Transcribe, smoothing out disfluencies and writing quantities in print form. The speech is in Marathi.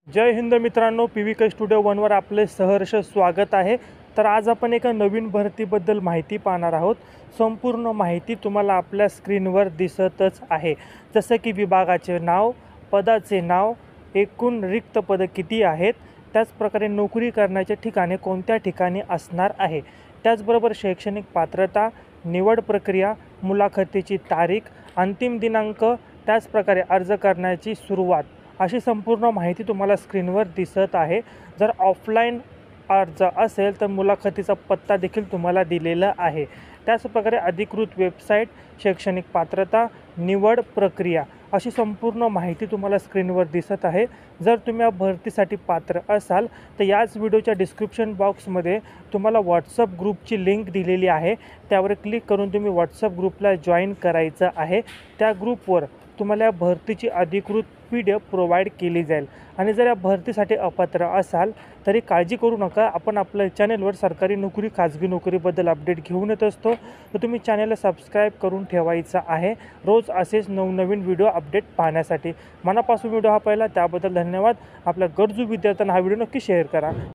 जय हिंद मित्रांनो, PVK स्टुडिओ वनवर आपले सहर्ष स्वागत आहे। तर आज आपण एका नवीन भरतीबद्दल माहिती पाहणार आहोत। संपूर्ण माहिती तुम्हाला आपल्या स्क्रीनवर दिसतच आहे, जसं की विभागाचे नाव, पदाचे नाव, एकूण रिक्त पदं किती आहेत, त्याचप्रकारे नोकरी करण्याचे ठिकाणे कोणत्या ठिकाणी असणार आहे, त्याचबरोबर शैक्षणिक पात्रता, निवड प्रक्रिया, मुलाखतीची तारीख, अंतिम दिनांक, त्याचप्रकारे अर्ज करण्याची सुरुवात अशी संपूर्ण माहिती तुम्हाला स्क्रीनवर दिसत आहे। जर ऑफलाईन अर्ज असेल तर मुलाखतीचा पत्ता देखील तुम्हाला दिलेला आहे। त्याचप्रकारे अधिकृत वेबसाईट, शैक्षणिक पात्रता, निवड प्रक्रिया अशी संपूर्ण माहिती तुम्हाला स्क्रीनवर दिसत आहे। जर तुम्ही या भरतीसाठी पात्र असाल तर याच व्हिडिओच्या डिस्क्रिप्शन बॉक्समध्ये तुम्हाला व्हॉट्सअप ग्रुपची लिंक दिलेली आहे, त्यावर क्लिक करून तुम्ही व्हॉट्सअप ग्रुपला जॉईन करायचं आहे। त्या ग्रुपवर तुम्हाला या भरतीची अधिकृत PDF प्रोव्हाइड केली जाईल। आणि जर या भरतीसाठी अपात्र असाल तरी काळजी करू नका, आपण आपल्या चॅनलवर सरकारी नोकरी, खाजगी नोकरीबद्दल अपडेट घेऊन येत असतो, तर तुम्ही चॅनलला सबस्क्राईब करून ठेवायचं आहे रोज असेच नवनवीन व्हिडिओ अपडेट पाहण्यासाठी। मनापासून व्हिडिओ हा पाहिला त्याबद्दल धन्यवाद। आपल्या गरजू विद्यार्थ्यांना हा व्हिडिओ नक्की शेअर करा।